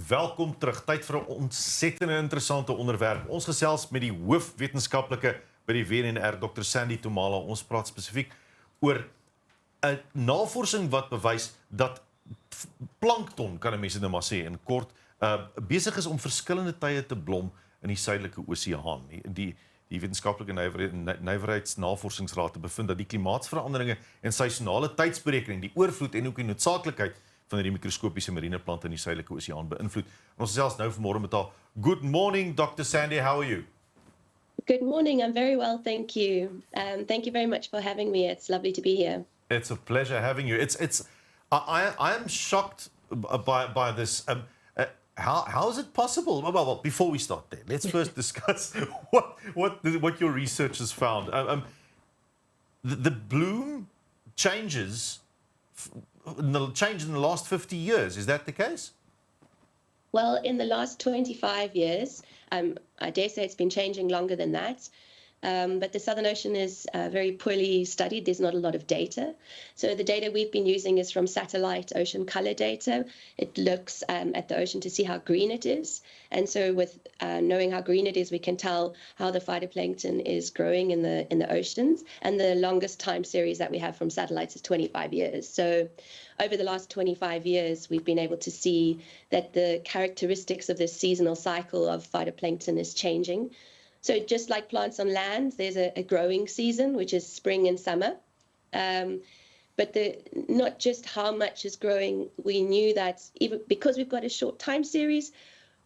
welkom terug. Tyd vir 'n ontsettende interessante onderwerp. Ons gesels met die hoofwetenskaplike by die WNNR, Dr. Sandy Thomalla. Ons praat spesifiek oor 'n navorsing wat bewys dat plancton, kan 'n mens dit nou maar sê in kort, besig is om verskillende tye te blom in die Suidelike oseaan. Die Wetenskaplike Nywerheidnavorsingsraad te bevind dat die klimaatsveranderinge en seisoenale tydsberekening, die oorvloed en ook die noodsaaklikheid van die mikroskopiese mariene-plante in die Suidelike oseaan beïnvloed. Ons gesels nou vanmôre met haar. Good morning, Dr. Sandy, how are you? Good morning, I'm very well, thank you. Thank you very much for having me. It's lovely to be here. It's a pleasure having you. I am shocked by this. How is it possible? Well, before we start there, let's first discuss what your research has found. The bloom changes in the last 50 years. Is that the case? Well, in the last 25 years, I dare say it's been changing longer than that. But the Southern Ocean is very poorly studied. There's not a lot of data. So the data we've been using is from satellite ocean color data. It looks at the ocean to see how green it is. And so with knowing how green it is, we can tell how the phytoplankton is growing in the oceans. And the longest time series that we have from satellites is 25 years. So over the last 25 years, we've been able to see that the characteristics of this seasonal cycle of phytoplankton is changing. So just like plants on land, there's a growing season, which is spring and summer. But not just how much is growing, we knew that even because we've got a short time series,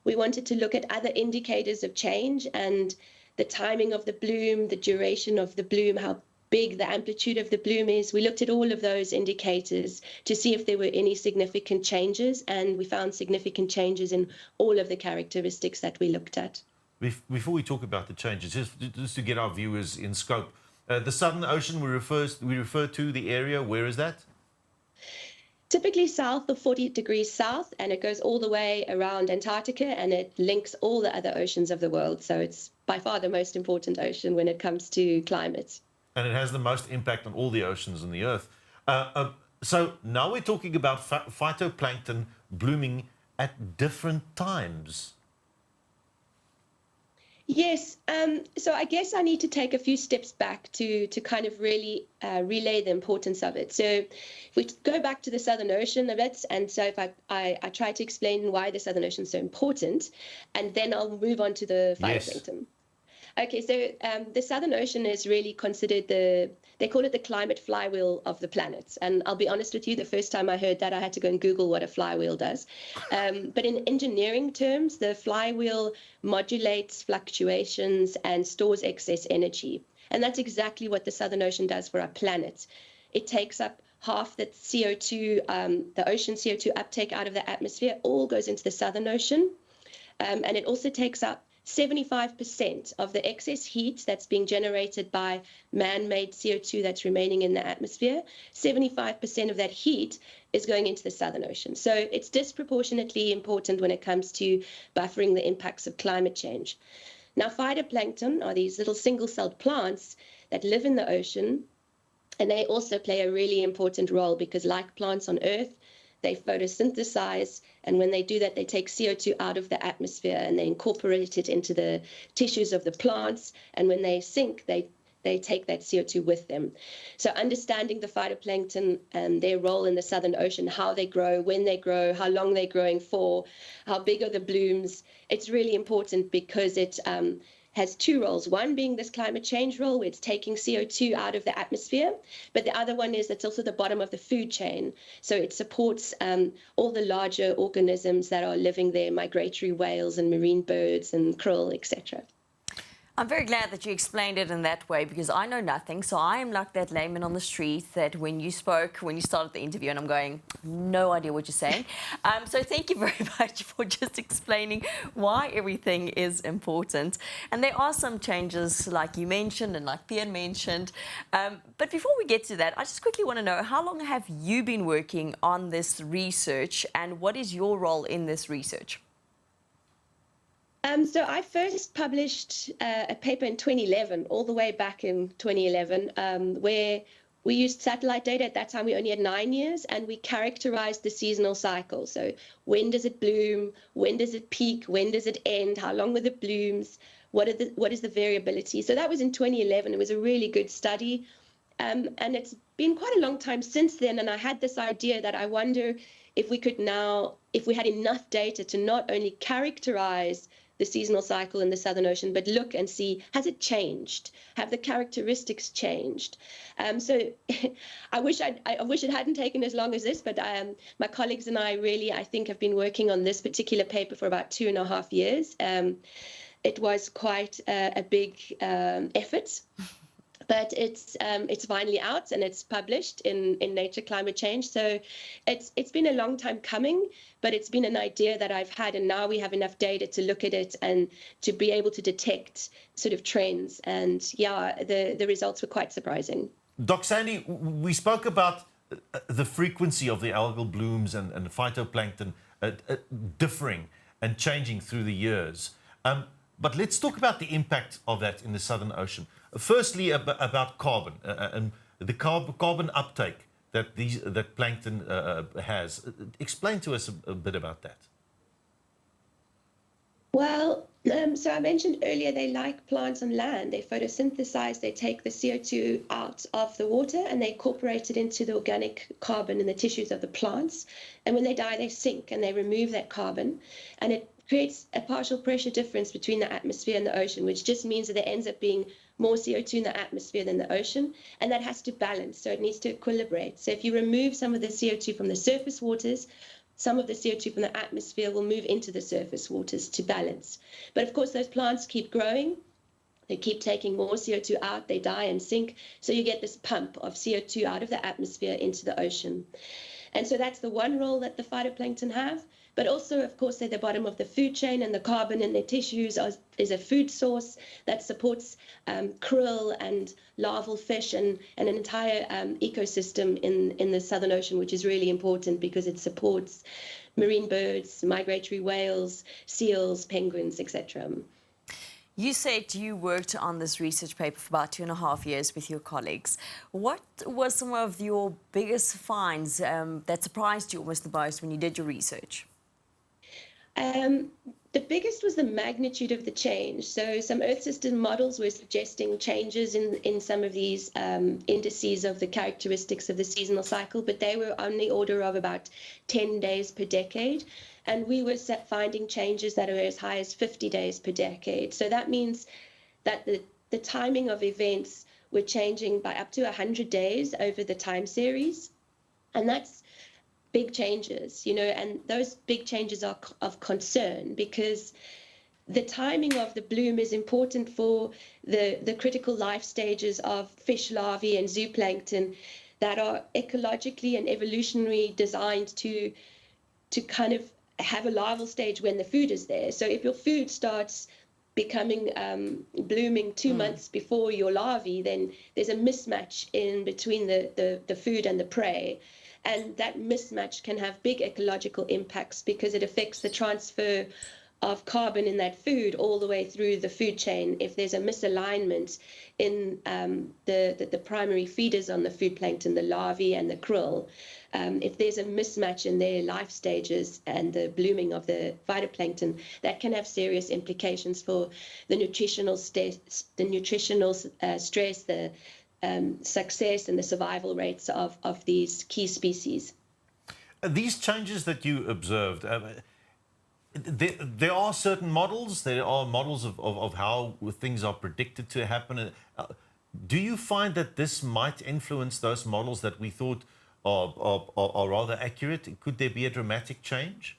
we wanted to look at other indicators of change and the timing of the bloom, the duration of the bloom, how big the amplitude of the bloom is. We looked at all of those indicators to see if there were any significant changes, and we found significant changes in all of the characteristics that we looked at. Before we talk about the changes, just to get our viewers in scope, the Southern Ocean, we refer to the area. Where is that? Typically south of 40 degrees south, and it goes all the way around Antarctica, and it links all the other oceans of the world. So it's by far the most important ocean when it comes to climate. And it has the most impact on all the oceans on the Earth. So now we're talking about phytoplankton blooming at different times. Yes, so I guess I need to take a few steps back to kind of really relay the importance of it. So if we go back to the Southern Ocean a bit, and so if I try to explain why the Southern Ocean is so important, and then I'll move on to the phytoplankton. Yes. Okay, so the Southern Ocean is really considered they call it the climate flywheel of the planet. And I'll be honest with you, the first time I heard that, I had to go and Google what a flywheel does. But in engineering terms, the flywheel modulates fluctuations and stores excess energy. And that's exactly what the Southern Ocean does for our planet. It takes up half the CO2, the ocean CO2 uptake out of the atmosphere, all goes into the Southern Ocean. And it also takes up 75% of the excess heat that's being generated by man-made CO2 that's remaining in the atmosphere. 75% of that heat is going into the Southern Ocean. So it's disproportionately important when it comes to buffering the impacts of climate change. Now, phytoplankton are these little single-celled plants that live in the ocean, and they also play a really important role because, like plants on Earth, they photosynthesize, and when they do that, they take CO2 out of the atmosphere and they incorporate it into the tissues of the plants. And when they sink, they take that CO2 with them. So understanding the phytoplankton and their role in the Southern Ocean, how they grow, when they grow, how long they're growing for, how big are the blooms, it's really important because it has two roles, one being this climate change role where it's taking CO2 out of the atmosphere, but the other one is it's also the bottom of the food chain. So it supports all the larger organisms that are living there, migratory whales and marine birds and krill, etc. I'm very glad that you explained it in that way because I know nothing. So I am like that layman on the street that when you started the interview and I'm going, no idea what you're saying. So thank you very much for just explaining why everything is important. And there are some changes like you mentioned and like Thea mentioned. But before we get to that, I just quickly want to know, how long have you been working on this research and what is your role in this research? So I first published a paper in 2011, all the way back in 2011, where we used satellite data. At that time, we only had 9 years, and we characterized the seasonal cycle. So when does it bloom? When does it peak? When does it end? How long were the blooms? What is the variability? So that was in 2011. It was a really good study. And it's been quite a long time since then. And I had this idea that I wonder if we had enough data to not only characterize the seasonal cycle in the Southern Ocean, but look and see, has it changed? Have the characteristics changed? So I wish it hadn't taken as long as this, but my colleagues and I really, I think, have been working on this particular paper for about 2.5 years. It was quite a big effort. But it's finally out and it's published in Nature Climate Change. So it's been a long time coming, but it's been an idea that I've had, and now we have enough data to look at it and to be able to detect sort of trends. And yeah, the results were quite surprising. Doc Sandy, we spoke about the frequency of the algal blooms and phytoplankton differing and changing through the years. But let's talk about the impact of that in the Southern Ocean. Firstly, about carbon and the carbon uptake that plankton has. Explain to us a bit about that. Well, so I mentioned earlier they like plants on land. They photosynthesize, they take the CO2 out of the water and they incorporate it into the organic carbon in the tissues of the plants. And when they die, they sink and they remove that carbon. And it creates a partial pressure difference between the atmosphere and the ocean, which just means that there ends up being more CO2 in the atmosphere than the ocean, and that has to balance, so it needs to equilibrate. So if you remove some of the CO2 from the surface waters, some of the CO2 from the atmosphere will move into the surface waters to balance. But of course, those plants keep growing, they keep taking more CO2 out, they die and sink, so you get this pump of CO2 out of the atmosphere into the ocean. And so that's the one role that the phytoplankton have. But also, of course, they're the bottom of the food chain, and the carbon in their tissues is a food source that supports krill and larval fish and an entire ecosystem in the Southern Ocean, which is really important because it supports marine birds, migratory whales, seals, penguins, etc. You said you worked on this research paper for about 2.5 years with your colleagues. What were some of your biggest finds that surprised you almost the most when you did your research? The biggest was the magnitude of the change. So some Earth system models were suggesting changes in some of these indices of the characteristics of the seasonal cycle, but they were on the order of about 10 days per decade. And we were finding changes that are as high as 50 days per decade. So that means that the timing of events were changing by up to 100 days over the time series. And that's big changes, and those big changes are of concern because the timing of the bloom is important for the critical life stages of fish larvae and zooplankton that are ecologically and evolutionarily designed to kind of have a larval stage when the food is there. So if your food starts becoming blooming 2 months before your larvae, then there's a mismatch in between the food and the prey. And that mismatch can have big ecological impacts because it affects the transfer of carbon in that food all the way through the food chain. If there's a misalignment in the primary feeders on the food plankton, the larvae and the krill, if there's a mismatch in their life stages and the blooming of the phytoplankton, that can have serious implications for the nutritional stress, the success and the survival rates of these key species. These changes that you observed, there are certain models, there are models of how things are predicted to happen. Do you find that this might influence those models that we thought are rather accurate? Could there be a dramatic change?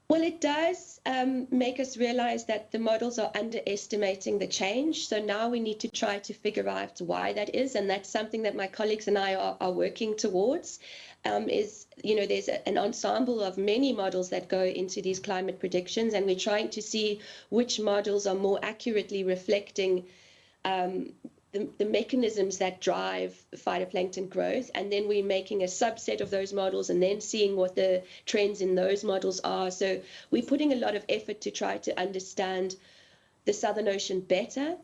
Well, it does make us realize that the models are underestimating the change. So now we need to try to figure out why that is. And that's something that my colleagues and I are working towards. There's an ensemble of many models that go into these climate predictions. And we're trying to see which models are more accurately reflecting the mechanisms that drive phytoplankton growth, and then we're making a subset of those models and then seeing what the trends in those models are. So we're putting a lot of effort to try to understand the Southern Ocean better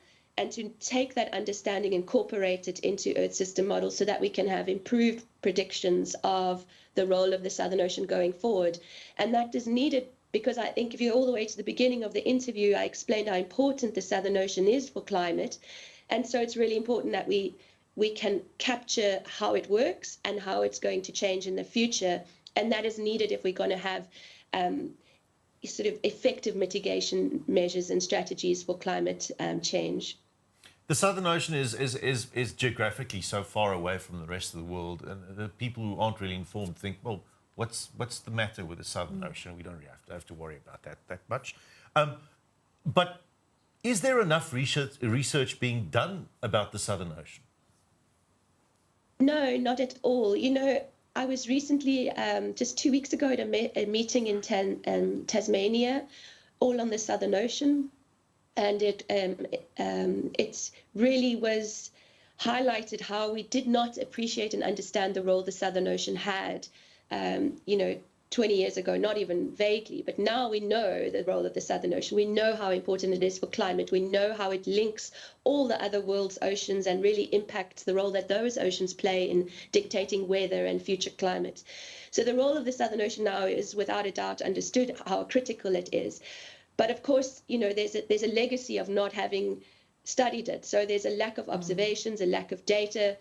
and to take that understanding, incorporate it into Earth system models so that we can have improved predictions of the role of the Southern Ocean going forward. And that is needed because I think if you're all the way to the beginning of the interview, I explained how important the Southern Ocean is for climate. And so it's really important that we can capture how it works and how it's going to change in the future. And that is needed if we're going to have sort of effective mitigation measures and strategies for climate change. The Southern Ocean is geographically so far away from the rest of the world, and the people who aren't really informed think, well, what's the matter with the Southern Ocean? We don't really have to worry about that much. But is there enough research being done about the Southern Ocean? No, not at all. You know, I was recently, just 2 weeks ago, at a meeting in Tasmania, all on the Southern Ocean. And it really was highlighted how we did not appreciate and understand the role the Southern Ocean had, 20 years ago, not even vaguely. But now we know the role of the Southern Ocean. We know how important it is for climate. We know how it links all the other world's oceans and really impacts the role that those oceans play in dictating weather and future climate. So the role of the Southern Ocean now is without a doubt understood how critical it is. But of course, there's a legacy of not having studied it. So there's a lack of observations, a lack of data.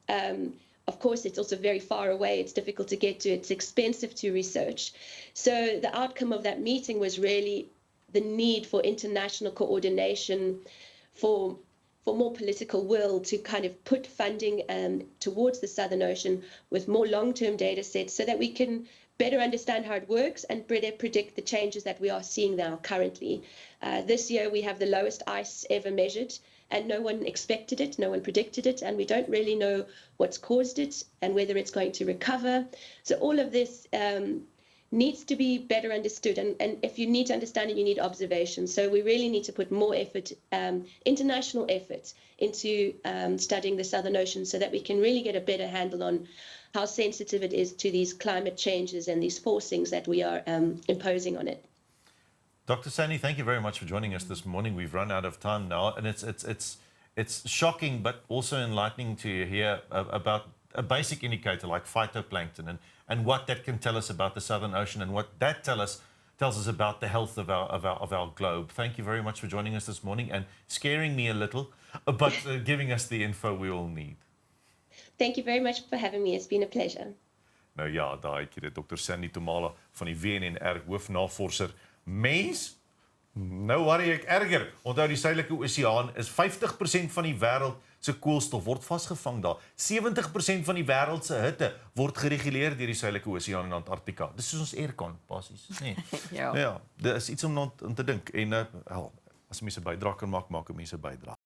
Of course, it's also very far away. It's difficult to get to. It's expensive to research. So the outcome of that meeting was really the need for international coordination, for more political will to kind of put funding towards the Southern Ocean with more long-term data sets so that we can better understand how it works and better predict the changes that we are seeing now currently. This year, we have the lowest ice ever measured, and no one expected it, no one predicted it, and we don't really know what's caused it and whether it's going to recover. So all of this needs to be better understood, and if you need to understand it, you need observation. So we really need to put more effort, international effort, into studying the Southern Ocean so that we can really get a better handle on how sensitive it is to these climate changes and these forcings that we are imposing on it. Dr. Sandy, thank you very much for joining us this morning. We've run out of time now, and it's shocking but also enlightening to hear about a basic indicator like phytoplankton and what that can tell us about the Southern Ocean and what that tells us about the health of our globe. Thank you very much for joining us this morning and scaring me a little, but giving us the info we all need. Thank you very much for having me. It's been a pleasure. Nou ja, daai keer Dr. Sandy Thomalla van die WNNR hoofnavorser. Mens, nou worry ek erger. Onthou die Suidelike oseaan is 50% van die wêreld se koolstof word vasgevang daar. 70% van die wêreld se hitte word gereguleer deur die Suidelike oseaan in Antarktika. Dis soos ons aircon basies, nê? Ja, dis iets om te dink en as mense 'n bydrae kan maak, maak mense 'n bydrae.